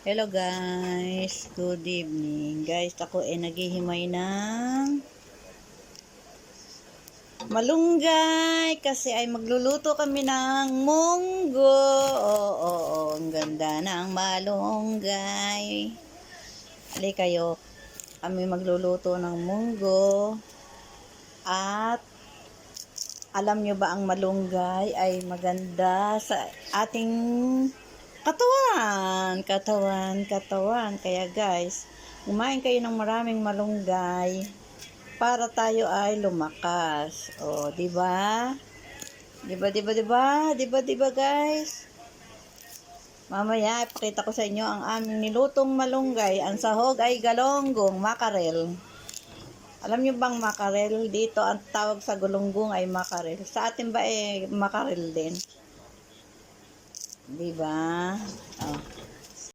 Hello guys, good evening. Guys, ako ay naghihimay ng malunggay kasi ay magluluto kami ng munggo. Oo, ang ganda ng malunggay. Ali kayo, kami magluluto ng munggo. At alam nyo ba ang malunggay ay maganda sa ating katawan. Kaya guys, kumain kayo ng maraming malunggay para tayo ay lumakas. O, di ba? Di ba guys? Mamaya ipakita ko sa inyo ang aming nilutong malunggay. Ang sahog ay galonggong, makarel. Alam niyo bang makarel? Dito ang tawag sa gulunggong ay makarel. Sa atin ba makarel din? Di ba? Oh.